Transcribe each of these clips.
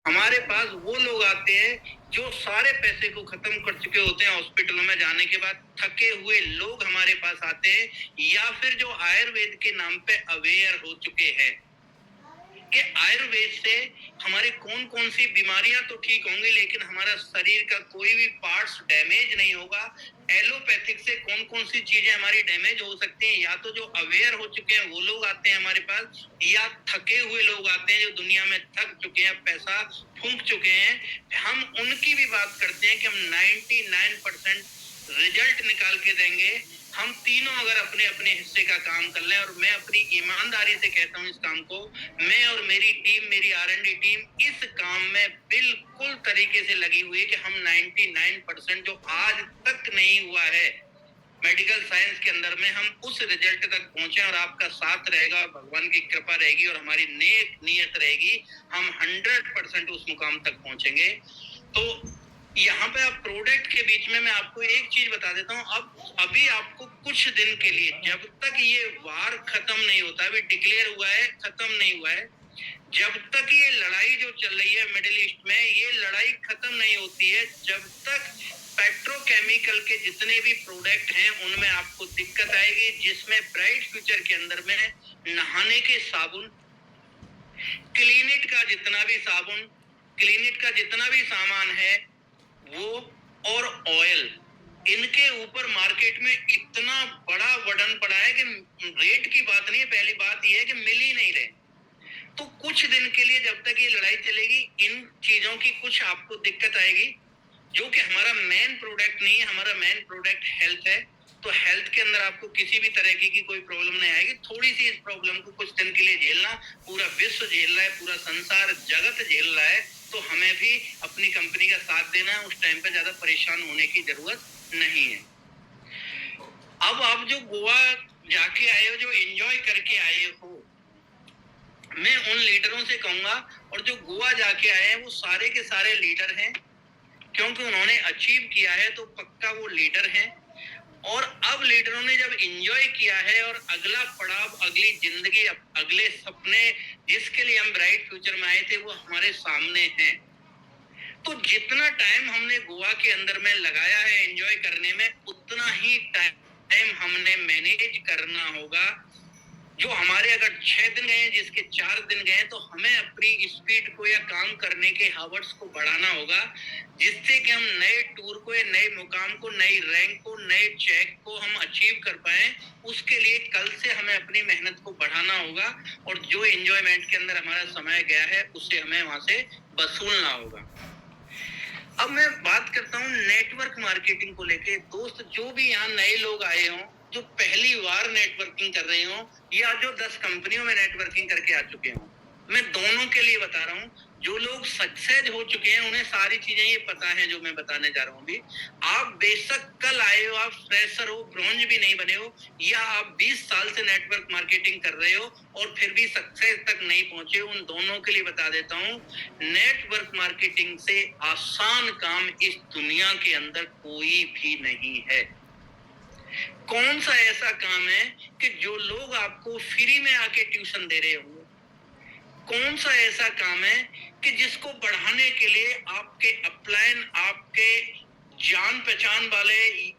हमारे पास वो लोग आते हैं जो सारे पैसे को खत्म कर चुके होते हैं, हॉस्पिटलों में जाने के बाद थके हुए लोग हमारे पास आते हैं, या फिर जो आयुर्वेद के नाम पे अवेयर हो चुके हैं कि आयुर्वेद से हमारे कौन कौन सी बीमारियां तो ठीक होंगी लेकिन हमारा शरीर का कोई भी पार्ट्स डैमेज नहीं होगा। एलोपैथिक से कौन कौन सी चीजें हमारी डैमेज हो सकती हैं, या तो जो अवेयर हो चुके हैं वो लोग आते हैं हमारे पास, या थके हुए लोग आते हैं जो दुनिया में थक चुके हैं, पैसा फूंक चुके हैं। हम उनकी भी बात करते हैं कि हम 99% रिजल्ट निकाल के देंगे। हम तीनों अगर अपने अपने हिस्से का काम कर लें, और मैं अपनी ईमानदारी से कहता हूं इस काम को, मैं और मेरी टीम, मेरी R&D टीम इस काम में बिल्कुल तरीके से लगी हुई है कि हम 99% जो आज तक नहीं हुआ है मेडिकल साइंस के अंदर में, हम उस रिजल्ट तक पहुंचे, और आपका साथ रहेगा, भगवान की कृपा रहेगी और हमारी नेक नियत रहेगी, हम 100% उस मुकाम तक पहुंचेंगे। तो यहाँ पे आप प्रोडक्ट के बीच में मैं आपको एक चीज बता देता हूँ। अब अभी आपको कुछ दिन के लिए, जब तक ये वार खत्म नहीं होता, अभी डिक्लेयर हुआ है, खत्म नहीं हुआ है, जब तक ये लड़ाई जो चल रही है मिडिल ईस्ट में, ये लड़ाई खत्म नहीं होती है, जब तक पेट्रोकेमिकल के जितने भी प्रोडक्ट हैं उनमें आपको दिक्कत आएगी, जिसमें ब्राइट फ्यूचर के अंदर में नहाने के साबुन, क्लीनिट का जितना भी साबुन, क्लीनिट का जितना भी सामान है वो, और ऑयल, इनके ऊपर मार्केट में इतना बड़ा वर्डन पड़ा है कि रेट की बात नहीं है, पहली बात यह है कि मिल ही नहीं रहे। तो कुछ दिन के लिए जब तक ये लड़ाई चलेगी, इन चीजों की कुछ आपको दिक्कत आएगी, जो कि हमारा मेन प्रोडक्ट नहीं है। हमारा मेन प्रोडक्ट हेल्थ है, तो हेल्थ के अंदर आपको किसी भी तरह की कोई प्रॉब्लम नहीं आएगी। थोड़ी सी इस प्रॉब्लम को कुछ दिन के लिए झेलना, पूरा विश्व झेल रहा है, पूरा संसार जगत झेल रहा है, तो हमें भी अपनी कंपनी का साथ देना है। उस टाइम पे ज्यादा परेशान होने की जरूरत नहीं है। अब आप जो गोवा जाके आए हो, जो एंजॉय करके आए हो, मैं उन लीडरों से कहूंगा, और जो गोवा जाके आए हैं वो सारे के सारे लीडर हैं, क्योंकि उन्होंने अचीव किया है तो पक्का वो लीडर हैं। और अब लीडरों ने जब एंजॉय किया है, और अगला पड़ाव, अगली जिंदगी, अगले सपने जिसके लिए हम ब्राइट फ्यूचर में आए थे वो हमारे सामने हैं। तो जितना टाइम हमने गोवा के अंदर में लगाया है एंजॉय करने में, उतना ही टाइम हमने मैनेज करना होगा। जो हमारे अगर 6 दिन गए, जिसके 4 दिन गए, तो हमें अपनी स्पीड को या काम करने के हावर्स को बढ़ाना होगा, जिससे कि हम नए टूर को, या नए मुकाम को, नई रैंक को, नए चेक को हम अचीव कर पाए। उसके लिए कल से हमें अपनी मेहनत को बढ़ाना होगा, और जो एंजॉयमेंट के अंदर हमारा समय गया है उसे हमें वहां से वसूलना होगा। अब मैं बात करता हूँ नेटवर्क मार्केटिंग को लेके। दोस्त, जो भी यहाँ नए लोग आए हों, जो पहली बार नेटवर्किंग कर रहे हों, या जो 10 कंपनियों में नेटवर्किंग करके आ चुके हों, मैं दोनों के लिए बता रहा हूँ। जो लोग सक्सेस हो चुके हैं उन्हें सारी चीजें ये पता है जो मैं बताने जा रहा हूँ अभी। आप बेशक कल आए हो, आप फ्रेशर हो, ब्रॉन्ज भी नहीं बने हो, या आप 20 साल से नेटवर्क मार्केटिंग कर रहे हो और फिर भी सक्सेस तक नहीं पहुंचे, उन दोनों के लिए बता देता हूँ, नेटवर्क मार्केटिंग से आसान काम इस दुनिया के अंदर कोई भी नहीं है। कौन सा ऐसा काम है कि जो लोग आपको फ्री में आके ट्यूशन दे रहे होंगे? कौन सा ऐसा काम है कि जिसको बढ़ाने के लिए आपके अपलाइन, आपके जान पहचान वाले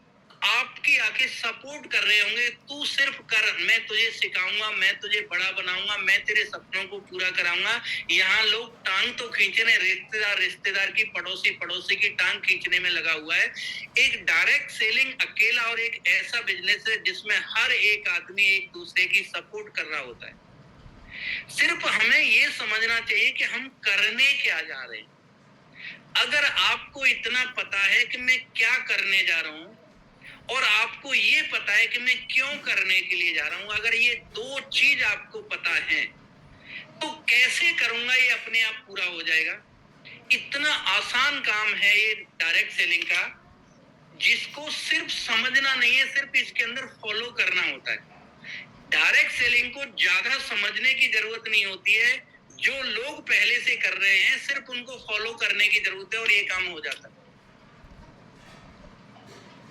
आपकी आके सपोर्ट कर रहे होंगे? तू सिर्फ कर, मैं तुझे सिखाऊंगा, मैं तुझे बड़ा बनाऊंगा, मैं तेरे सपनों को पूरा कराऊंगा। यहाँ लोग टांग तो खींच रहे, रिश्तेदार रिश्तेदार की, पड़ोसी पड़ोसी की टांग खींचने में लगा हुआ है। एक डायरेक्ट सेलिंग अकेला और एक ऐसा बिजनेस है जिसमें हर एक आदमी एक दूसरे की सपोर्ट कर रहा होता है। सिर्फ हमें ये समझना चाहिए कि हम करने क्या जा रहे हैं। अगर आपको इतना पता है कि मैं क्या करने जा रहा हूं, और आपको ये पता है कि मैं क्यों करने के लिए जा रहा हूं, अगर ये दो चीज आपको पता है, तो कैसे करूंगा ये अपने आप पूरा हो जाएगा। इतना आसान काम है ये डायरेक्ट सेलिंग का, जिसको सिर्फ समझना नहीं है, सिर्फ इसके अंदर फॉलो करना होता है। डायरेक्ट सेलिंग को ज्यादा समझने की जरूरत नहीं होती है, जो लोग पहले से कर रहे हैं सिर्फ उनको फॉलो करने की जरूरत है और ये काम हो जाता है।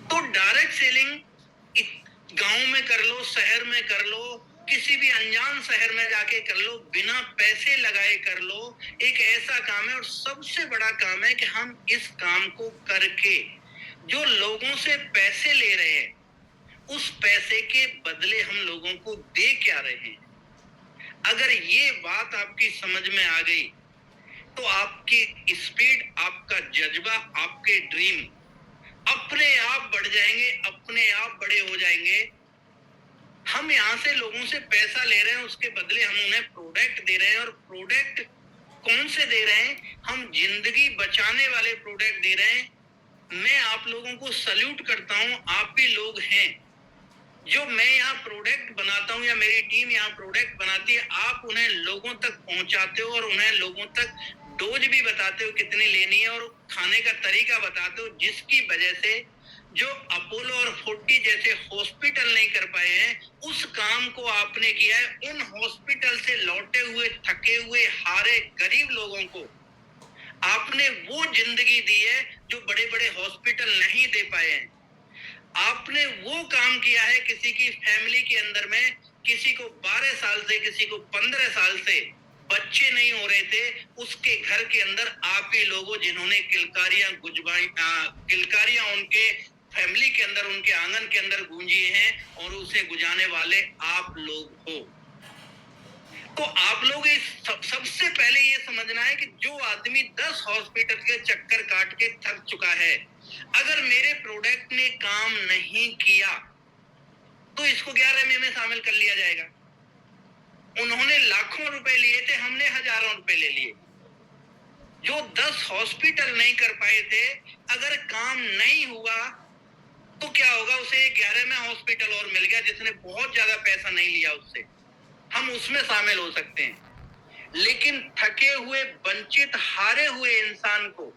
तो डायरेक्ट सेलिंग गांव में कर लो, शहर में कर लो, किसी भी अनजान शहर में जाके कर लो, बिना पैसे लगाए कर लो। एक ऐसा काम है और सबसे बड़ा काम है कि हम इस काम को करके जो लोगों से पैसे ले रहे हैं, उस पैसे के बदले हम लोगों को दे क्या रहे हैं। अगर ये बात आपकी समझ में आ गई तो आपकी स्पीड, आपका जज्बा, आपके ड्रीम अपने आप बढ़ जाएंगे, अपने आप बड़े हो जाएंगे। हम यहाँ से लोगों से पैसा ले रहे हैं, उसके बदले हम उन्हें प्रोडक्ट दे रहे हैं। और प्रोडक्ट कौन से दे रहे हैं? हम जिंदगी बचाने वाले प्रोडक्ट दे रहे हैं। मैं आप लोगों को सल्यूट करता हूँ, आप भी लोग हैं जो मैं यहाँ प्रोडक्ट बनाता हूँ या मेरी टीम यहाँ प्रोडक्ट बनाती है, आप उन्हें लोगों तक पहुंचाते हो और उन्हें लोगों तक डोज भी बताते हो कितनी लेनी है और खाने का तरीका बताते हो, जिसकी वजह से जो अपोलो और 40 जैसे हॉस्पिटल नहीं कर पाए हैं, उस काम को आपने किया है। उन हॉस्पिटल से लौटे हुए, थके हुए, हारे गरीब लोगों को आपने वो जिंदगी दी है जो बड़े बड़े हॉस्पिटल नहीं दे पाए हैं। आपने वो काम किया है, किसी की फैमिली के अंदर में किसी को 12 साल से, किसी को 15 साल से बच्चे नहीं हो रहे थे, उसके घर के अंदर आप ही लोगों जिन्होंने किलकारियां उनके फैमिली के अंदर, उनके आंगन के अंदर गूंजी हैं, और उसे गुजारने वाले आप लोग हो। तो आप लोग इस सबसे पहले ये समझना है कि जो आदमी 10 हॉस्पिटल के चक्कर काट के थक चुका है, अगर मेरे प्रोडक्ट ने काम नहीं किया तो इसको 11 में शामिल कर लिया जाएगा। उन्होंने लाखों रुपए लिए थे, हमने हजारों रुपए ले लिए। जो 10 हॉस्पिटल नहीं कर पाए थे, अगर काम नहीं हुआ तो क्या होगा? उसे 11वां हॉस्पिटल और मिल गया जिसने बहुत ज्यादा पैसा नहीं लिया उससे, हम उसमें शामिल हो सकते हैं। लेकिन थके हुए, वंचित, हारे हुए इंसान को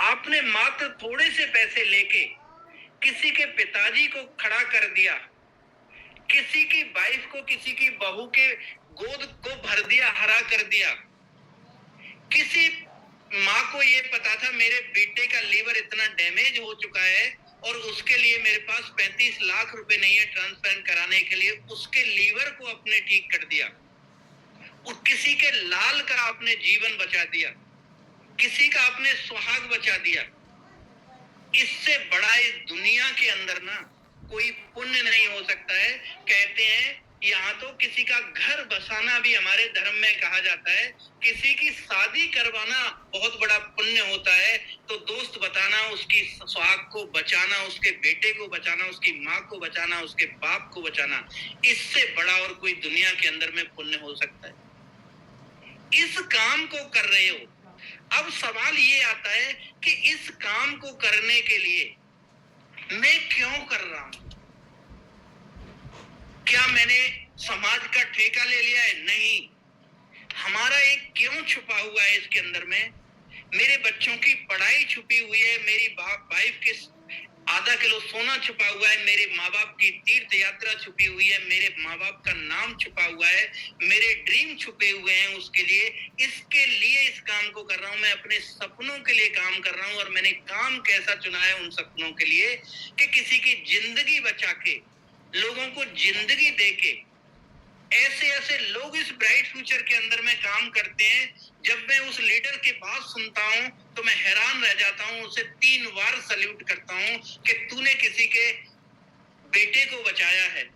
आपने मात्र थोड़े से पैसे लेके किसी के पिताजी को खड़ा कर दिया, किसी की वाइफ को, किसी की बहू के गोद को भर दिया, हरा कर दिया। किसी माँ को ये पता था मेरे बेटे का लीवर इतना डैमेज हो चुका है और उसके लिए मेरे पास 35 लाख रुपए नहीं है ट्रांसप्लांट कराने के लिए, उसके लीवर को आपने ठीक कर दिया। और किसी के लाल का आपने जीवन बचा दिया, किसी का आपने सुहाग बचा दिया। इससे बड़ा इस दुनिया के अंदर ना कोई पुण्य नहीं हो सकता है। कहते हैं यहाँ तो किसी का घर बसाना भी हमारे धर्म में कहा जाता है, किसी की शादी करवाना बहुत बड़ा पुण्य होता है। तो दोस्त बताना, उसकी सुहाग को बचाना, उसके बेटे को बचाना, उसकी माँ को बचाना, उसके बाप को बचाना, इससे बड़ा और कोई दुनिया के अंदर में पुण्य हो सकता है। इस काम को कर रहे हो। अब सवाल ये आता है कि इस काम को करने के लिए मैं क्यों कर रहा हूं? क्या मैंने समाज का ठेका ले लिया है? नहीं। हमारा एक क्यों छुपा हुआ है इसके अंदर में। मेरे बच्चों की पढ़ाई छुपी हुई है, मेरी वाइफ के आधा किलो सोना छुपा हुआ है, मेरे माँ बाप की तीर्थ यात्रा छुपी हुई है, मेरे माँ बाप का नाम छुपा हुआ है, मेरे ड्रीम छुपे हुए हैं। उसके लिए, इसके लिए इस काम को कर रहा हूं। मैं अपने सपनों के लिए काम कर रहा हूं। और मैंने काम कैसा चुना है उन सपनों के लिए कि किसी की जिंदगी बचा के, लोगों को जिंदगी दे के, ऐसे ऐसे लोग इस ब्राइट फ्यूचर के अंदर में काम करते हैं। जब मैं उस लीडर की बात सुनता हूं तो मैं हैरान रह जाता हूं, उसे 3 बार सल्यूट करता हूं कि तूने किसी के बेटे को बचाया है।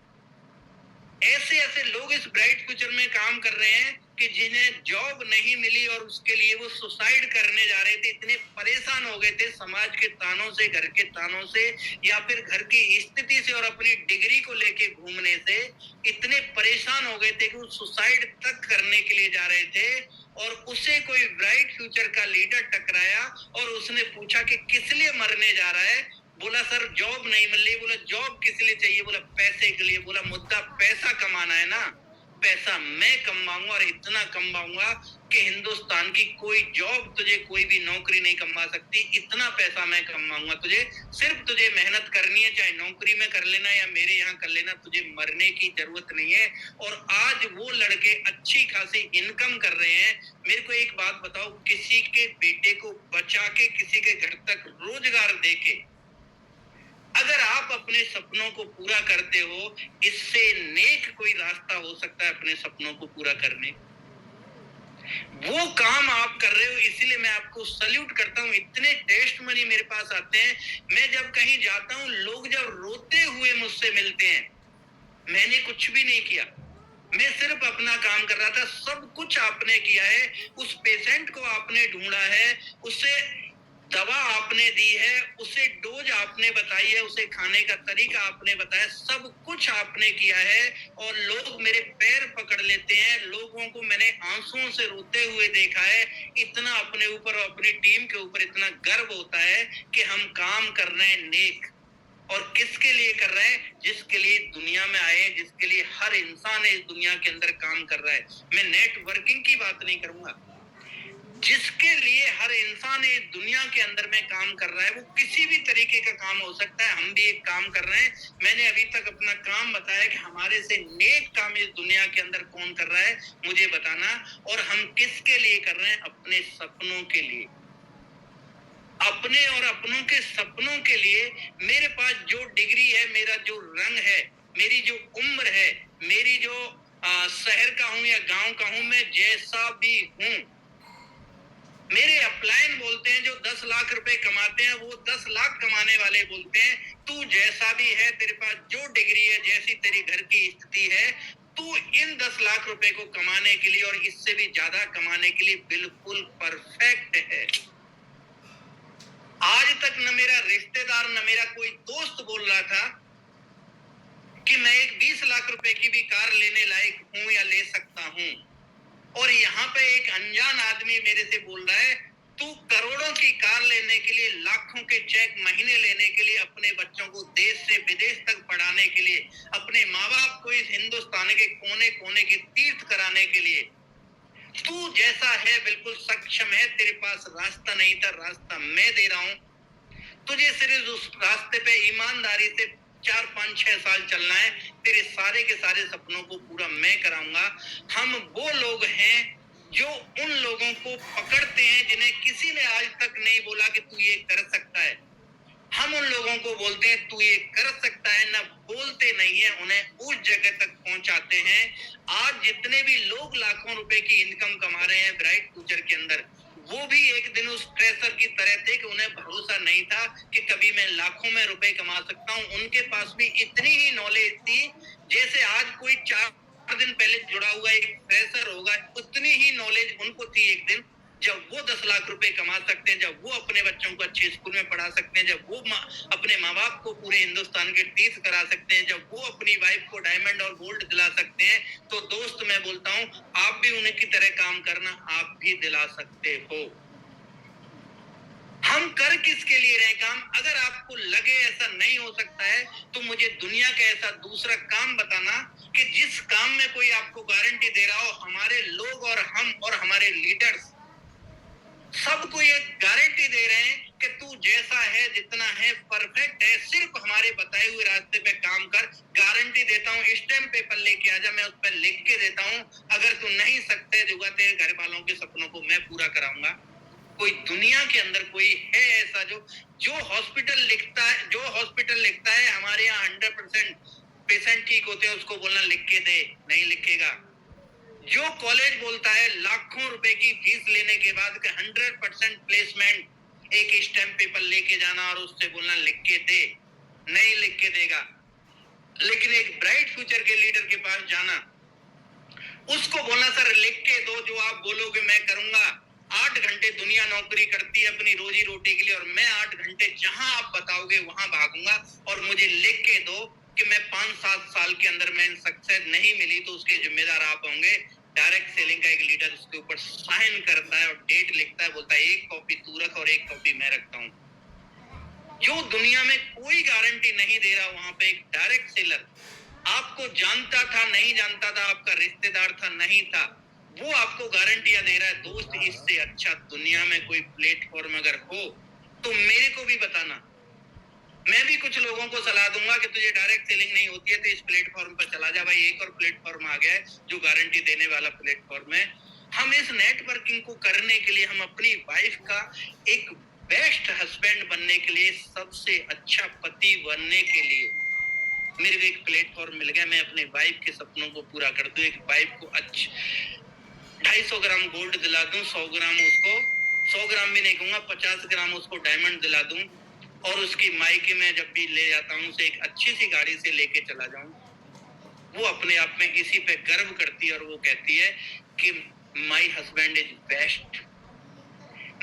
ऐसे ऐसे लोग इस ब्राइट फ्यूचर में काम कर रहे हैं कि जिन्हें जॉब नहीं मिली और उसके लिए वो सुसाइड करने जा रहे थे। इतने परेशान हो गए थे समाज के तानों से, घर के तानों से, या फिर घर की स्थिति से और अपनी डिग्री को लेके घूमने से इतने परेशान हो गए थे कि वो सुसाइड तक करने के लिए जा रहे थे। और उसे कोई ब्राइट फ्यूचर का लीडर टकराया और उसने पूछा कि किस लिए मरने जा रहा है? बोला सर जॉब नहीं मिल रही। बोला जॉब किस लिए चाहिए? बोला पैसे के लिए। बोला मुद्दा पैसा कमाना है ना, पैसा मैं कमाऊंगा और इतना कमाऊंगा कि हिंदुस्तान की कोई जॉब तुझे, कोई भी नौकरी नहीं कमा सकती। इतना पैसा मैं कमाऊंगा तुझे, सिर्फ तुझे मेहनत करनी है, चाहे नौकरी में कर लेना या मेरे यहाँ कर लेना, तुझे मरने की जरूरत नहीं है। और आज वो लड़के अच्छी खासी इनकम कर रहे हैं। मेरे को एक बात बताओ, किसी के बेटे को बचा के किसी के घर तक रोजगार दे के अगर आप अपने सपनों को पूरा करते हो, इससे नेक कोई रास्ता हो सकता है अपने सपनों को पूरा करने? वो काम आप कर रहे हो, इसीलिए मैं आपको सल्यूट करता हूँ। इतने टेस्टमनी मेरे पास आते हैं, मैं जब कहीं जाता हूँ, लोग जब रोते हुए मुझसे मिलते हैं, मैंने कुछ भी नहीं किया, मैं सिर्फ अपना काम कर रहा था। सब कुछ आपने किया है, उस पेशेंट को आपने ढूंढा है, उसे दवा आपने दी है, उसे डोज आपने बताई है, उसे खाने का तरीका आपने बताया, सब कुछ आपने किया है। और लोग मेरे पैर पकड़ लेते हैं, लोगों को मैंने आंसुओं से रोते हुए देखा है। इतना अपने ऊपर और अपनी टीम के ऊपर इतना गर्व होता है कि हम काम कर रहे हैं नेक। और किसके लिए कर रहे हैं? जिसके लिए दुनिया में आए, जिसके लिए हर इंसान इस दुनिया के अंदर काम कर रहा है। मैं नेटवर्किंग की बात नहीं करूंगा, जिसके लिए हर इंसान इस दुनिया के अंदर में काम कर रहा है, वो किसी भी तरीके का काम हो सकता है। हम भी एक काम कर रहे हैं। मैंने अभी तक अपना काम बताया कि हमारे से नेक काम इस दुनिया के अंदर कौन कर रहा है, मुझे बताना। और हम किसके लिए कर रहे हैं? अपने सपनों के लिए, अपने और अपनों के सपनों के लिए। मेरे पास जो डिग्री है, मेरा जो रंग है, मेरी जो उम्र है, मेरी जो शहर का हूं या गांव का हूं, मैं जैसा भी हूं, मेरे अपलाइन बोलते हैं जो 10 लाख रुपए कमाते हैं, वो 10 लाख कमाने वाले बोलते हैं तू जैसा भी है, तेरे पास जो डिग्री है, जैसी तेरी घर की स्थिति है, तू इन 10 लाख रुपए को कमाने के लिए और इससे भी ज्यादा कमाने के लिए बिल्कुल परफेक्ट है। आज तक न मेरा रिश्तेदार न मेरा कोई दोस्त बोल रहा था कि मैं एक 20 लाख रुपए की भी कार लेने लायक हूं या ले सकता हूं। और यहाँ पे एक अनजान आदमी मेरे से बोल रहा है तू करोड़ों की कार लेने के लिए, लाखों के चेक महीने लेने के लिए, अपने बच्चों को देश से विदेश तक पढ़ाने के लिए, अपने माँ बाप को इस हिंदुस्तान के कोने कोने के तीर्थ कराने के लिए, तू जैसा है बिल्कुल सक्षम है। तेरे पास रास्ता नहीं था, रास्ता मैं दे रहा हूं तुझे। सिर्फ उस रास्ते पे ईमानदारी से 4, 5, 6 साल चलना है, तेरे सारे के सारे सपनों को पूरा मैं कराऊंगा। हम वो लोग हैं जो उन लोगों को पकड़ते हैं जिन्हें किसी ने आज तक नहीं बोला कि तू ये कर सकता है। हम उन लोगों को बोलते हैं तू ये कर सकता है, ना बोलते नहीं है, उन्हें उस जगह तक पहुंचाते हैं। आज जितने भी लोग लाखों रुपए की इनकम कमा रहे हैं ब्राइट फ्यूचर के अंदर, वो भी एक दिन उस ट्रेसर की तरह थे कि उन्हें भरोसा नहीं था कि कभी मैं लाखों में रुपए कमा सकता हूं। उनके पास भी इतनी ही नॉलेज थी जैसे आज कोई 4 दिन पहले जुड़ा हुआ एक ट्रेसर होगा, उतनी ही नॉलेज उनको थी एक दिन जब वो 10 लाख रुपए कमा सकते हैं, जब वो अपने बच्चों को अच्छे स्कूल में पढ़ा सकते हैं, जब वो अपने माँ बाप को पूरे हिंदुस्तान के तीर्थ करा सकते हैं, जब वो अपनी वाइफ को डायमंड और गोल्ड दिला सकते हैं। तो दोस्त मैं बोलता हूँ आप भी उन्हीं की तरह काम करना, आप भी दिला सकते हो। हम कर किसके लिए रहे काम? अगर आपको लगे ऐसा नहीं हो सकता है तो मुझे दुनिया का ऐसा दूसरा काम बताना कि जिस काम में कोई आपको गारंटी दे रहा हो। हमारे लोग और हम और हमारे लीडर्स सबको ये गारंटी दे रहे हैं कि तू जैसा है, जितना है, परफेक्ट है, सिर्फ हमारे बताए हुए रास्ते पे काम कर। गारंटी देता हूँ, स्टैम्प पेपर लेके आजा, मैं उस पर लिख के देता हूँ, अगर तू नहीं सकते जुगा तेरे घर वालों के सपनों को मैं पूरा कराऊंगा। कोई दुनिया के अंदर कोई है ऐसा जो हॉस्पिटल लिखता है हमारे यहाँ 100% पेशेंट ठीक होते हैं, उसको बोलना लिख के दे, नहीं लिखेगा। जो कॉलेज बोलता है लाखों रुपए की फीस लेने के बाद 100% प्लेसमेंट, एक स्टैम्प पेपर लेके जाना और उससे बोलना लिख के दे, नहीं लिख के देगा। लेकिन एक ब्राइट फ्यूचर के लीडर के पास जाना, उसको बोलना सर लिख के दो, जो आप बोलोगे मैं करूंगा। 8 घंटे दुनिया नौकरी करती है अपनी रोजी रोटी के लिए, और मैं 8 घंटे जहां आप बताओगे वहां भागूंगा। और मुझे लिख के दो कि मैं 5-7 साल के अंदर मैं सक्सेस नहीं मिली तो उसके जिम्मेदार आप होंगे। डायरेक्ट सेलिंग का एक लीडर उसके ऊपर साइन करता है और डेट लिखता है, बोलता है एक कॉपी तू रख और एक कॉपी मैं रखता हूँ। जो दुनिया में कोई गारंटी नहीं दे रहा, वहां पे एक डायरेक्ट सेलर आपको जानता था, नहीं जानता था, आपका रिश्तेदार था, नहीं था, वो आपको गारंटियां दे रहा है। दोस्त इससे अच्छा दुनिया में कोई प्लेटफॉर्म अगर हो तो मेरे को भी बताना। मैं भी कुछ लोगों को सलाह दूंगा कि तुझे डायरेक्ट सेलिंग नहीं होती है तो इस प्लेटफॉर्म पर चला जा भाई। एक और प्लेटफॉर्म आ गया है जो गारंटी देने वाला प्लेटफॉर्म है। हम इस नेटवर्किंग को करने के लिए हम अपनी वाइफ का एक बेस्ट हस्बैंड बनने के लिए, सबसे अच्छा पति बनने के लिए मेरे को एक प्लेटफॉर्म मिल गया। मैं अपने वाइफ के सपनों को पूरा कर दूं, एक वाइफ को 250 ग्राम गोल्ड दिला दूं, 100 ग्राम उसको, 100 ग्राम भी नहीं कहूंगा, 50 ग्राम उसको डायमंड दिला दूं, और उसकी मायके में जब भी ले जाता हूं उसे एक अच्छी सी गाड़ी से लेके चला जाऊं। वो अपने आप में इसी पे गर्व करती है और वो कहती है कि माई हस्बैंड इज बेस्ट।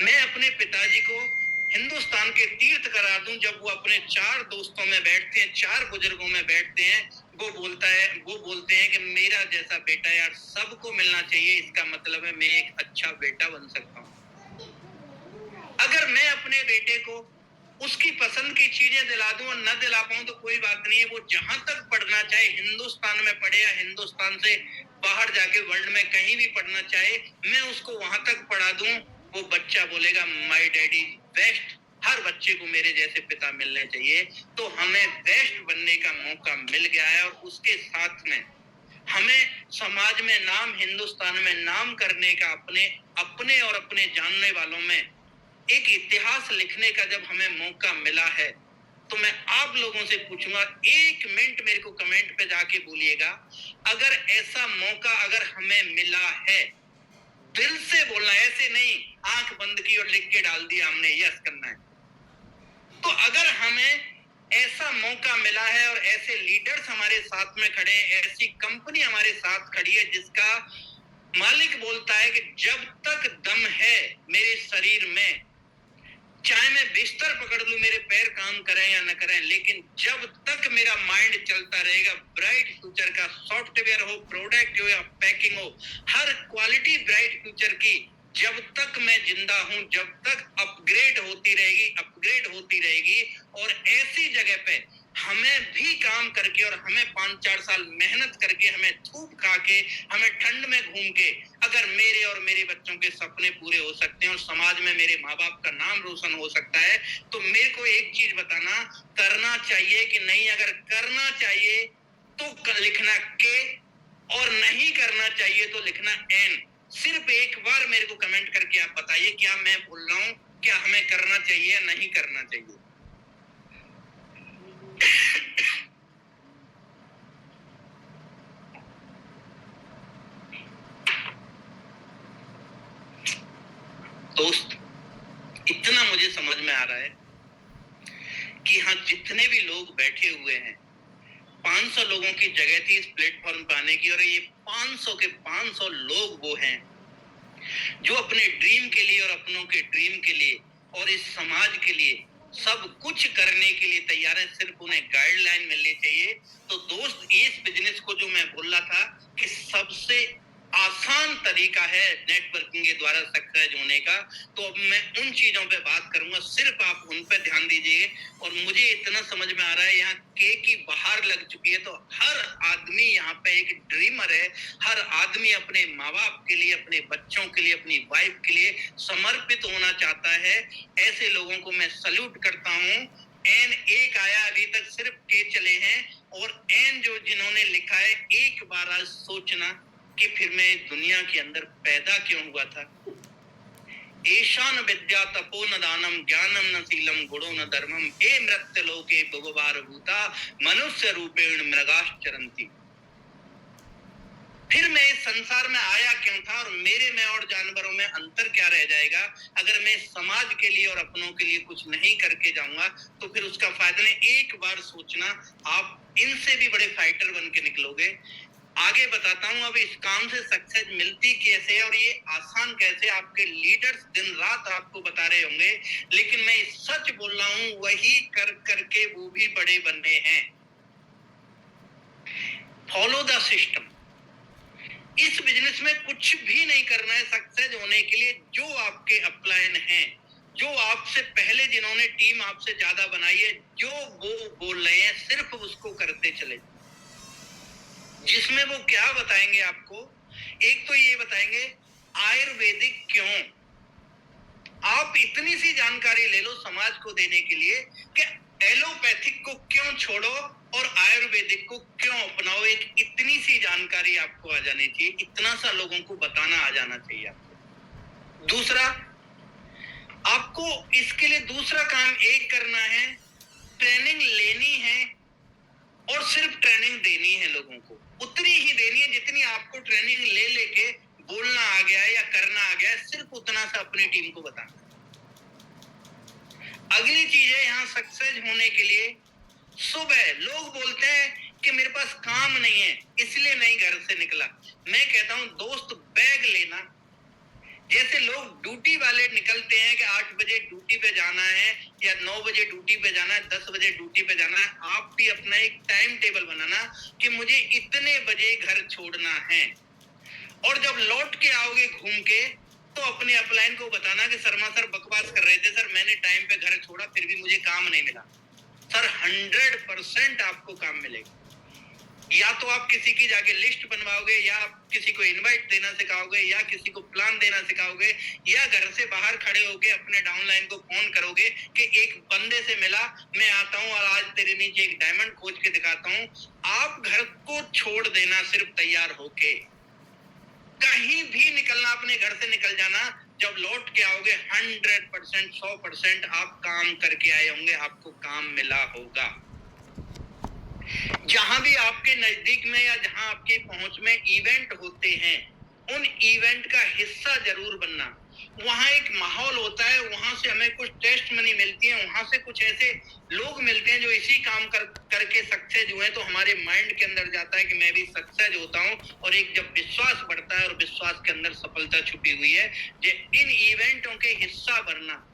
मैं अपने पिताजी को हिंदुस्तान के तीर्थ करा दूं, जब वो अपने 4 दोस्तों में बैठते हैं, 4 बुजुर्गों में बैठते हैं, वो बोलते हैं कि मेरा जैसा बेटा यार सबको मिलना चाहिए, इसका मतलब है मैं एक अच्छा बेटा बन सकता हूं। अगर मैं अपने बेटे को उसकी पसंद की चीजें दिला दूं और न दिला पाऊं तो कोई बात नहीं है, वो जहां तक पढ़ना चाहे, हिंदुस्तान में पढ़े या हिंदुस्तान से बाहर जाके वर्ल्ड में कहीं भी पढ़ना चाहे, मैं उसको वहां तक पढ़ा दूं, वो बच्चा बोलेगा माय डैडी बेस्ट, हर बच्चे को मेरे जैसे पिता मिलने चाहिए। तो हमें बेस्ट बनने का मौका मिल गया है, और उसके साथ में हमें समाज में नाम, हिंदुस्तान में नाम करने का, अपने और अपने जानने वालों में एक इतिहास लिखने का जब हमें मौका मिला है, तो मैं आप लोगों से पूछूंगा, 1 मिनट मेरे को कमेंट पे जाके बोलिएगा, अगर ऐसा मौका अगर हमें मिला है, दिल से बोलना, ऐसे नहीं आंख बंद की और लिख के डाल दिया हमने यस करना है। तो अगर हमें ऐसा मौका मिला है और ऐसे लीडर्स हमारे साथ में खड़े हैं, ऐसी कंपनी हमारे साथ खड़ी है जिसका मालिक बोलता है कि जब तक दम है मेरे शरीर में, चाहे मैं बिस्तर पकड़ लूं, मेरे पैर काम करें या न करें, लेकिन जब तक मेरा माइंड चलता रहेगा, ब्राइट फ्यूचर का सॉफ्टवेयर हो, प्रोडक्ट हो या पैकिंग हो, हर क्वालिटी ब्राइट फ्यूचर की, जब तक मैं जिंदा हूं, जब तक अपग्रेड होती रहेगी। और ऐसी जगह पे हमें भी काम करके और हमें 5-4 साल मेहनत करके, हमें धूप खा के, हमें ठंड में घूम के, अगर मेरे और मेरे बच्चों के सपने पूरे हो सकते हैं और समाज में मेरे माँ बाप का नाम रोशन हो सकता है, तो मेरे को एक चीज बताना, करना चाहिए कि नहीं? अगर करना चाहिए तो लिखना के, और नहीं करना चाहिए तो लिखना एन। सिर्फ एक बार मेरे को कमेंट करके आप बताइए, क्या मैं बोल रहा हूं, क्या हमें करना चाहिए या नहीं करना चाहिए? दोस्त, इतना मुझे समझ में आ रहा है कि हाँ, जितने भी लोग बैठे हुए हैं, 500 लोगों की जगह थी इस प्लेटफॉर्म पर आने की, और ये 500 के 500 लोग वो हैं जो अपने ड्रीम के लिए और अपनों के ड्रीम के लिए और इस समाज के लिए सब कुछ करने के लिए तैयार है, सिर्फ उन्हें गाइडलाइन मिलनी चाहिए। तो दोस्त, इस बिजनेस को जो मैं बोल रहा था कि सबसे आसान तरीका है नेटवर्किंग के द्वारा सक्सेस होने का, तो अब मैं उन चीजों पे बात करूंगा, सिर्फ आप उन पे ध्यान दीजिए। और मुझे इतना समझ में आ रहा है, यहाँ के की बाहर लग चुकी है, तो हर आदमी यहाँ पे एक ड्रीमर है, हर आदमी अपने माँ बाप के लिए, अपने बच्चों के लिए, अपनी वाइफ के लिए समर्पित होना चाहता है। ऐसे लोगों को मैं सल्यूट करता हूँ। एन एक आया, अभी तक सिर्फ के चले हैं, और एन जो जिन्होंने लिखा है, एक बार आज सोचना कि फिर मैं दुनिया के अंदर पैदा क्यों हुआ था। ईशान विद्या तपो न दानम ज्ञानम न शीलम गुणो न धर्मम हे मृत्य लोके भुवभार भूता मनुष्य रूपेण मृगाश्चरन्ति। फिर मैं इस संसार में आया क्यों था, और मेरे में और जानवरों में अंतर क्या रह जाएगा अगर मैं समाज के लिए और अपनों के लिए कुछ नहीं करके जाऊंगा, तो फिर उसका फायदा नहीं। एक बार सोचना, आप इनसे भी बड़े फाइटर बन के निकलोगे। आगे बताता हूं अब इस काम से सक्सेस मिलती कैसे है और ये आसान कैसे, आपके लीडर्स दिन रात आपको बता रहे होंगे, लेकिन मैं सच बोल रहा हूं, वही कर करके वो भी बड़े बने हैं। Follow the system. इस बिजनेस में कुछ भी नहीं करना है सक्सेस होने के लिए। जो आपके अपलाइन हैं, जो आपसे पहले जिन्होंने टीम आपसे ज्यादा बनाई है, जो वो बोल रहे हैं सिर्फ उसको करते चले। जिसमें वो क्या बताएंगे आपको, एक तो ये बताएंगे आयुर्वेदिक क्यों। आप इतनी सी जानकारी ले लो समाज को देने के लिए कि एलोपैथिक को क्यों छोड़ो और आयुर्वेदिक को क्यों अपनाओ। एक इतनी सी जानकारी आपको आ जानी चाहिए, इतना सा लोगों को बताना आ जाना चाहिए आपको। दूसरा, आप आपको इसके लिए दूसरा काम एक करना है, ट्रेनिंग लेनी है और सिर्फ ट्रेनिंग देनी है लोगों को, उतनी ही देनी है जितनी आपको ट्रेनिंग ले लेके बोलना आ गया है या करना आ गया है, सिर्फ उतना सा अपनी टीम को बताना। अगली चीज है यहाँ सक्सेस होने के लिए, सुबह लोग बोलते हैं कि मेरे पास काम नहीं है इसलिए नहीं घर से निकला। मैं कहता हूं दोस्त, बैग लेना। जैसे लोग ड्यूटी वाले निकलते हैं कि 8 बजे ड्यूटी पे जाना है या 9 बजे ड्यूटी पे जाना है, 10 बजे ड्यूटी पे जाना है, आप भी अपना एक टाइम टेबल बनाना कि मुझे इतने बजे घर छोड़ना है। और जब लौट के आओगे घूम के तो अपने अपलाइन को बताना कि शर्मा सर बकवास कर रहे थे सर, मैंने टाइम पे घर छोड़ा फिर भी मुझे काम नहीं मिला। सर 100% आपको काम मिलेगा। या तो आप किसी की जाके लिस्ट बनवाओगे, या आप किसी को इनवाइट देना सिखाओगे, या किसी को प्लान देना सिखाओगे, या घर से बाहर खड़े होके अपने डाउनलाइन को फोन करोगे कि एक बंदे से मिला, मैं आता हूं और आज तेरे नीचे एक डायमंड खोज के दिखाता हूं। आप घर को छोड़ देना सिर्फ तैयार होके, कहीं भी निकलना, अपने घर से निकल जाना। जब लौट के आओगे 100% 100% आप काम करके आए होंगे, आपको काम मिला होगा। जहां भी आपके नजदीक में या जहां आपके पहुंच में इवेंट होते हैं, उन इवेंट का हिस्सा जरूर बनना। वहां एक माहौल होता है, वहां से हमें कुछ टेस्ट मनी मिलती है, वहां से कुछ ऐसे लोग मिलते हैं जो इसी काम करके सक्सेस हुए, तो हमारे माइंड के अंदर जाता है कि मैं भी सक्सेस होता हूं। और एक जब विश्वास बढ़ता है, और विश्वास के अंदर सफलता छुपी हुई है, इन इवेंटों के हिस्सा बनना।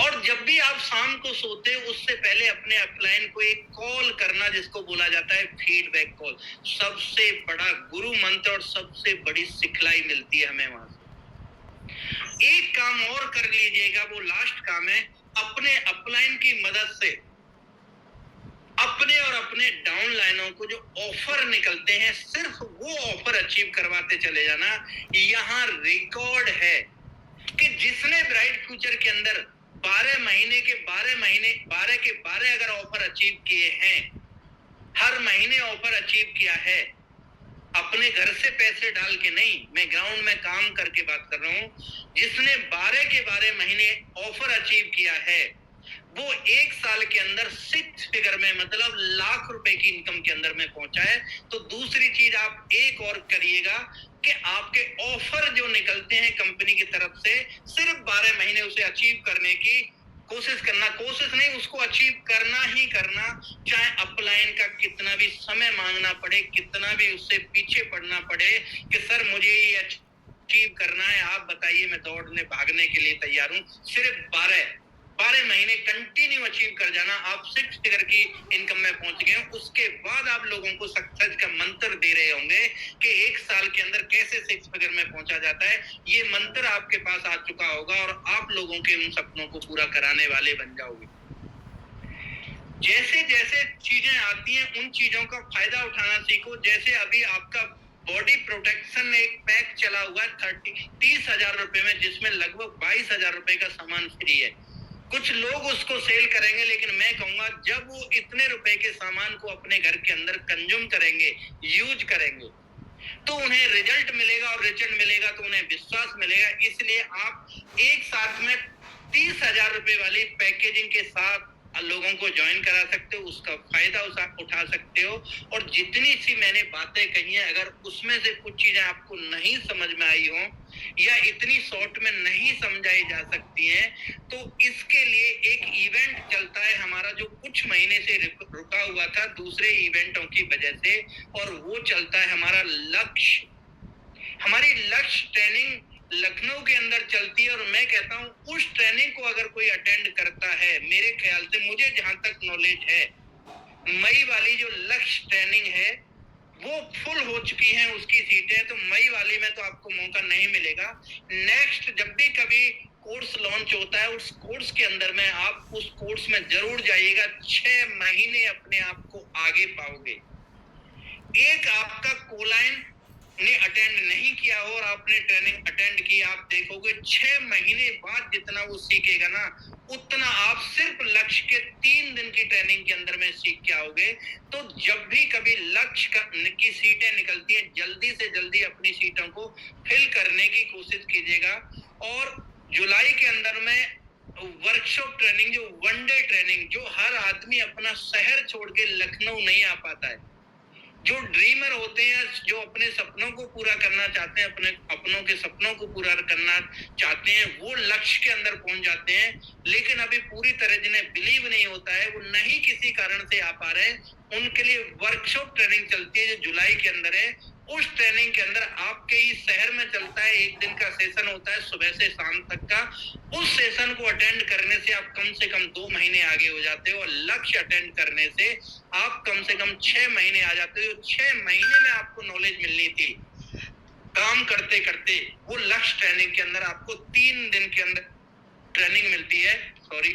और जब भी आप शाम को सोते हो उससे पहले अपने अपलाइन को एक कॉल करना, जिसको बोला जाता है फीडबैक कॉल। सबसे बड़ा गुरु मंत्र और सबसे बड़ी सिखलाई मिलती है हमें वहां से। एक काम और कर लीजिएगा, वो लास्ट काम है, अपने अपलाइन की मदद से अपने और अपने डाउनलाइनों को जो ऑफर निकलते हैं, सिर्फ वो ऑफर अचीव करवाते चले जाना। यहाँ रिकॉर्ड है कि जिसने ब्राइट फ्यूचर के अंदर 12 महीने के 12 अगर ऑफर अचीव किए हैं, हर महीने ऑफर अचीव किया है, अपने घर से पैसे डाल के नहीं, मैं ग्राउंड में काम करके बात कर रहा हूं। जिसने 12 के 12 महीने ऑफर अचीव किया है, वो 1 साल के अंदर 6 फिगर में, मतलब लाख रुपए की इनकम के अंदर में पहुंचा है। तो दूसरी चीज आप एक और करिएगा कि आपके ऑफर जो निकलते हैं कंपनी की तरफ से, सिर्फ 12 महीने उसे अचीव करने की कोशिश करना। कोशिश नहीं, उसको अचीव करना ही करना, चाहे अपलाइन का कितना भी समय मांगना पड़े, कितना भी उससे पीछे पड़ना पड़े कि सर मुझे ये अचीव करना है, आप बताइए मैं दौड़ने भागने के लिए तैयार हूं। सिर्फ 12 महीने कंटिन्यू अचीव कर जाना, आप 6 फिगर की इनकम में पहुंच गए। उसके बाद आप लोगों को सक्सेस का मंत्र दे रहे होंगे कि 1 साल के अंदर कैसे 6 फिगर में पहुंचा जाता है। ये मंत्र आपके पास आ चुका होगा और आप लोगों के उन सपनों को पूरा कराने वाले बन जाओगे। जैसे जैसे चीजें आती हैं, उन चीजों का फायदा उठाना सीखो। जैसे अभी आपका बॉडी प्रोटेक्शन एक पैक चला हुआ है 30,000 रुपए में, जिसमें लगभग 22,000 रुपए का सामान फ्री है। कुछ लोग उसको सेल करेंगे, लेकिन मैं कहूंगा जब वो इतने रुपए के सामान को अपने घर के अंदर कंज्यूम करेंगे, यूज करेंगे, तो उन्हें रिजल्ट मिलेगा, और रिजल्ट मिलेगा तो उन्हें विश्वास मिलेगा। इसलिए आप एक साथ में 30,000 रुपए वाली पैकेजिंग के साथ लोगों को ज्वाइन करा सकते हो, उसका फायदा उठा सकते हो। और जितनी सी मैंने बातें कही हैं, अगर उसमें से कुछ चीजें आपको नहीं समझ में आई हो या इतनी शॉर्ट में नहीं समझाई जा सकती हैं, तो इसके लिए एक इवेंट चलता है हमारा, जो कुछ महीने से रुका हुआ था दूसरे इवेंटों की वजह से, और वो चलता है हमारा लक्ष्य। हमारी लक्ष्य ट्रेनिंग लखनऊ के अंदर चलती है, और मैं कहता हूं उस ट्रेनिंग को अगर कोई अटेंड करता है, मेरे ख्याल से, मुझे जहां तक नॉलेज है, मई वाली जो लक्ष्य ट्रेनिंग है वो फुल हो चुकी है उसकी सीटें, तो मई वाली में तो आपको मौका नहीं मिलेगा। नेक्स्ट जब भी कभी कोर्स लॉन्च होता है, उस कोर्स के अंदर में आप उस कोर्स में जरूर जाइएगा। 6 महीने अपने आप को आगे पाओगे। एक आपका कोलाइन ने अटेंड नहीं किया हो और आपने ट्रेनिंग अटेंड की, आप देखोगे 6 महीने बाद जितना वो सीखेगा ना, उतना आप सिर्फ लक्ष्य के 3 दिन की ट्रेनिंग के अंदर में सीख के आओगे। तो जब भी कभी लक्ष्य की सीटें निकलती हैं, जल्दी से जल्दी अपनी सीटों को फिल करने की कोशिश कीजिएगा। और जुलाई के अंदर में वर्कशॉप ट्रेनिंग, जो वनडे ट्रेनिंग, जो हर आदमी अपना शहर छोड़ के लखनऊ नहीं आ पाता है, जो ड्रीमर होते हैं, जो अपने सपनों को पूरा करना चाहते हैं, अपने अपनों के सपनों को पूरा करना चाहते हैं, वो लक्ष्य के अंदर पहुंच जाते हैं। लेकिन अभी पूरी तरह जिन्हें बिलीव नहीं होता है, वो नहीं किसी कारण से आ पा रहे, उनके लिए वर्कशॉप ट्रेनिंग चलती है जो जुलाई के अंदर है। उस ट्रेनिंग के अंदर आपके ही शहर में चलता है, एक दिन का सेशन होता है सुबह से शाम तक का। उस सेशन को अटेंड करने से आप कम से कम 2 महीने आगे हो जाते हो, और लक्ष्य अटेंड करने से आप कम से कम 6 महीने आ जाते हो। 6 महीने में आपको नॉलेज मिलनी थी, काम करते करते वो लक्ष्य ट्रेनिंग के अंदर आपको 3 दिन के अंदर ट्रेनिंग मिलती है। सॉरी।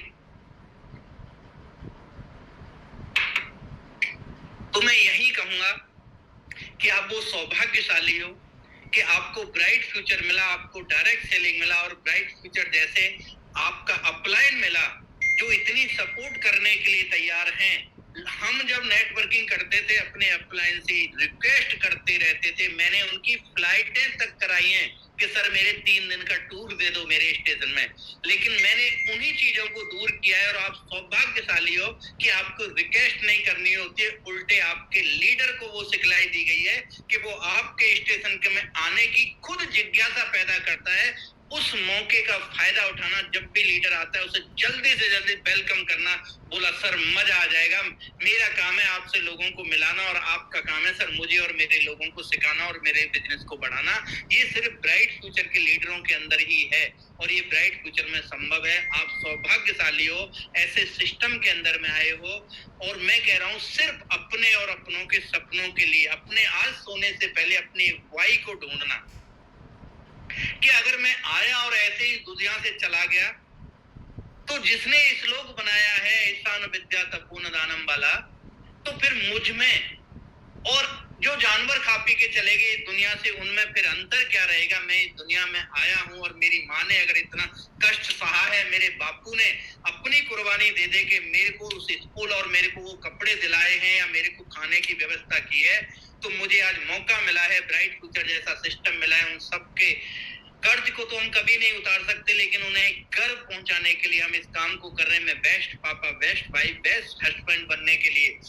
तो मैं यही कहूंगा कि आप वो सौभाग्यशाली हो कि आपको ब्राइट फ्यूचर मिला, आपको डायरेक्ट सेलिंग मिला, और ब्राइट फ्यूचर जैसे आपका अपलाइन मिला जो इतनी सपोर्ट करने के लिए तैयार हैं। हम जब नेटवर्किंग करते थे अपने अपलाइन से रिक्वेस्ट करते रहते थे, मैंने उनकी फ्लाइटें तक कराई हैं कि सर मेरे 3 दिन का टूर दे दो मेरे स्टेशन में। लेकिन मैंने उन्हीं चीजों को दूर किया है, और आप सौभाग्यशाली हो कि आपको रिक्वेस्ट नहीं करनी होती है, उल्टे आपके लीडर को वो सिखलाई दी गई है कि वो आपके स्टेशन के में आने की खुद जिज्ञासा पैदा करता है। उस मौके का फायदा उठाना, जब भी लीडर आता है उसे जल्दी से जल्दी वेलकम करना, बोला सर मजा आ जाएगा, मेरा काम है आपसे लोगों को मिलाना, और आपका काम है सर मुझे और मेरे लोगों को सिखाना और मेरे बिजनेस को बढ़ाना। ये सिर्फ ब्राइट फ्यूचर के लीडरों के अंदर ही है, और ये ब्राइट फ्यूचर में संभव है। आप सौभाग्यशाली हो, ऐसे सिस्टम के अंदर में आए हो। और मैं कह रहा हूँ सिर्फ अपने और अपनों के सपनों के लिए अपने आज सोने से पहले अपनी वाई को ढूंढना, कि अगर मैं आया और ऐसे ही दुनिया से चला गया, तो जिसने श्लोक बनाया है ईशान विद्या तपोन दानम वाला, तो फिर मुझ में और जो जानवर खा पी के चले गए दुनिया से, उनमें फिर अंतर क्या रहेगा। मैं इस दुनिया में आया हूं, और मेरी माँ ने अगर इतना कष्ट सहा है, मेरे बापू ने अपनी कुर्बानी दे दे के मेरे को उस स्कूल और मेरे को वो कपड़े दिलाए हैं या मेरे को खाने की व्यवस्था की है, तो मुझे आज मौका मिला है, ब्राइट फ्यूचर जैसा सिस्टम मिला है। उन सबके कर्ज को तो हम कभी नहीं उतार सकते, लेकिन उन्हें गर्व पहुंचाने के लिए हम इस काम को कर रहे हैं। मैं बेस्ट पापा, बेस्ट भाई, बेस्ट हस्बैंड बनने के लिए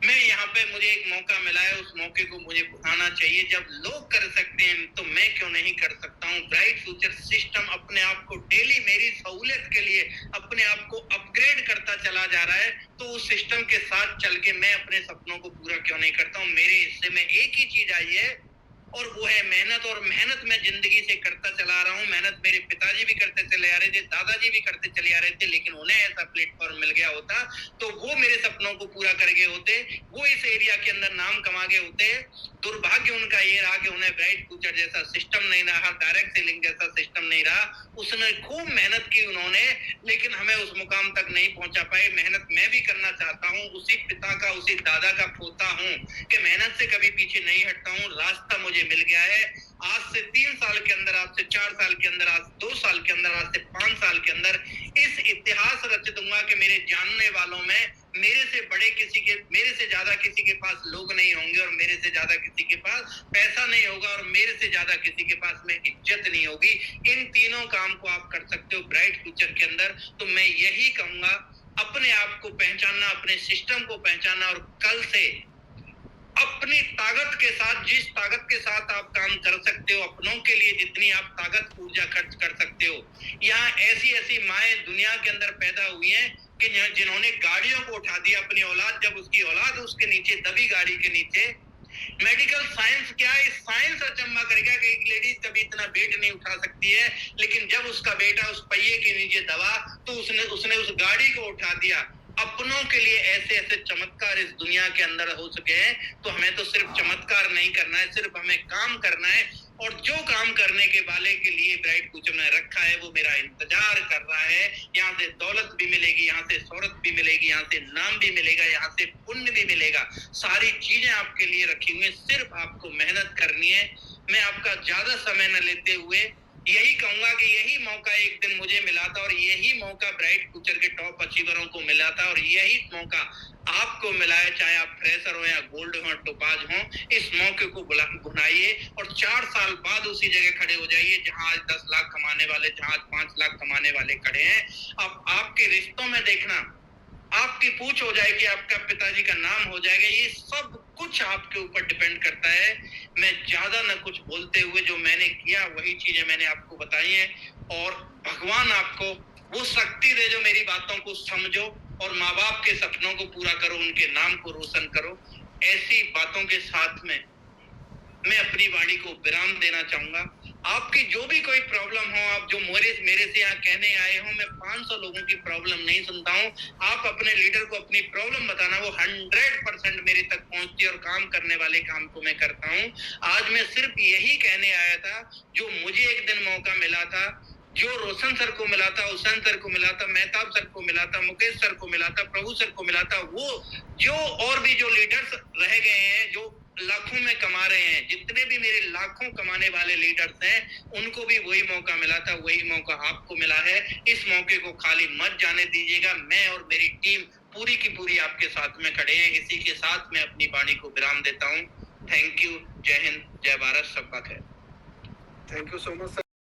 मैं यहाँ पे, मुझे एक मौका मिला है, उस मौके को मुझे उठाना चाहिए। जब लोग कर सकते हैं तो मैं क्यों नहीं कर सकता हूँ। ब्राइट फ्यूचर सिस्टम अपने आप को डेली मेरी सहूलियत के लिए अपने आप को अपग्रेड करता चला जा रहा है, तो उस सिस्टम के साथ चल के मैं अपने सपनों को पूरा क्यों नहीं करता हूँ। मेरे हिस्से में एक ही चीज आई है, और वो है मेहनत। और मेहनत मैं जिंदगी से करता चला रहा हूँ। मेहनत मेरे पिताजी भी करते चले आ रहे थे, दादाजी भी करते चले आ रहे थे, लेकिन उन्हें ऐसा प्लेटफॉर्म मिल गया होता तो वो मेरे सपनों को पूरा कर गए होते, वो इस एरिया के अंदर नाम कमा गए होते। दुर्भाग्य उनका ये रहा कि उन्हें ब्राइट फ्यूचर जैसा सिस्टम नहीं रहा, डायरेक्ट सेलिंग जैसा सिस्टम नहीं रहा। उसने खूब मेहनत की उन्होंने, लेकिन हमें उस मुकाम तक नहीं पहुंचा पाए। मेहनत मैं भी करना चाहता हूँ, उसी पिता का उसी दादा का पोता हूँ कि मेहनत से कभी पीछे नहीं हटता हूँ। रास्ता मुझे मिल गया है। आज से 3 साल के अंदर, आज से 4 साल के अंदर, आज 2 साल के अंदर, आज से 5 साल के अंदर इस इतिहास रच दूंगा कि मेरे जानने वालों में मेरे से बड़े किसी के, मेरे से ज्यादा किसी के पास लोग नहीं होंगे, और मेरे से ज्यादा किसी के पास पैसा नहीं होगा, और मेरे से ज्यादा किसी के पास में इज्जत नहीं होगी। इन तीनों काम को आप कर सकते हो ब्राइट फ्यूचर के अंदर। तो मैं यही कहूंगा, अपने आप को पहचानना, अपने सिस्टम को पहचानना, और कल से अपनी ताकत के साथ, जिस ताकत के साथ आप काम कर सकते हो अपनों के लिए, जितनी आप ताकत ऊर्जा खर्च कर सकते हो। यहाँ ऐसी ऐसी माएं दुनिया के अंदर पैदा हुई हैं कि जिन्होंने गाड़ियों को उठा दिया अपनी औलाद, जब उसकी औलाद उसके नीचे दबी गाड़ी के नीचे। मेडिकल साइंस क्या है, साइंस अचंबा करेगा कि एक लेडीज कभी इतना वेट नहीं उठा सकती है, लेकिन जब उसका बेटा उस पहिए के नीचे दबा तो उसने उस गाड़ी को उठा दिया। अपनों के लिए ऐसे ऐसे चमत्कार इस दुनिया के अंदर हो चुके हैं। तो हमें तो सिर्फ चमत्कार नहीं करना है, सिर्फ हमें काम करना है, और जो काम करने के वाले के लिए ब्राइट फ्यूचर ने रखा है वो मेरा इंतजार कर रहा है। यहाँ से दौलत भी मिलेगी, यहाँ से शोहरत भी मिलेगी, यहाँ से नाम भी मिलेगा, यहाँ से पुण्य भी मिलेगा। सारी चीजें आपके लिए रखी हुई है, सिर्फ आपको मेहनत करनी है। मैं आपका ज्यादा समय न लेते हुए यही कहूंगा कि यही मौका एक दिन मुझे मिला था और यही मौका ब्राइट फ्यूचर के टॉप अचीवरों को मिला था और यही मौका आपको मिला है, चाहे आप फ्रेशर हो या गोल्ड हो, टोपाज हो। इस मौके को भुनाइए और 4 साल बाद उसी जगह खड़े हो जाइए जहां आज 10 लाख कमाने वाले, जहां आज 5 लाख कमाने वाले खड़े हैं। अब आपके रिश्तों में देखना, आपकी पूछ हो जाएगी, आपका पिताजी का नाम हो जाएगा, ये सब कुछ आपके ऊपर डिपेंड करता है। मैं ज्यादा न कुछ बोलते हुए, जो मैंने किया वही चीजें मैंने आपको बताई हैं और भगवान आपको वो शक्ति दे जो मेरी बातों को समझो और माँ बाप के सपनों को पूरा करो, उनके नाम को रोशन करो। ऐसी बातों के साथ में मैं अपनी वाणी को विराम देना चाहूंगा। आपकी जो भी कोई प्रॉब्लम हो, आप जो मेरे से यहाँ कहने आए हो, मैं 500 लोगों की प्रॉब्लम नहीं सुनता हूँ। आप अपने लीडर को अपनी प्रॉब्लम बताना, वो 100% मेरे तक पहुंचती है और काम करने वाले काम को मैं करता हूँ। आज मैं सिर्फ यही कहने आया था जो मुझे एक दिन मौका मिला था, जो रोशन सर को मिला था, हुसैन सर को मिला था, मेहताब सर को मिला था, मुकेश सर को मिला था, प्रभु सर को मिला था। वो जो और भी जो लीडर्स रह गए हैं, जो लाखों में कमा रहे हैं, जितने भी मेरे लाखों कमाने वाले लीडर्स हैं, उनको भी वही मौका मिला था, वही मौका आपको मिला है। इस मौके को खाली मत जाने दीजिएगा। मैं और मेरी टीम पूरी की पूरी आपके साथ में खड़े हैं। इसी के साथ मैं अपनी वाणी को विराम देता हूँ। Thank you. जय हिंद, जय भारत, सबका खैर। Thank you so much sir.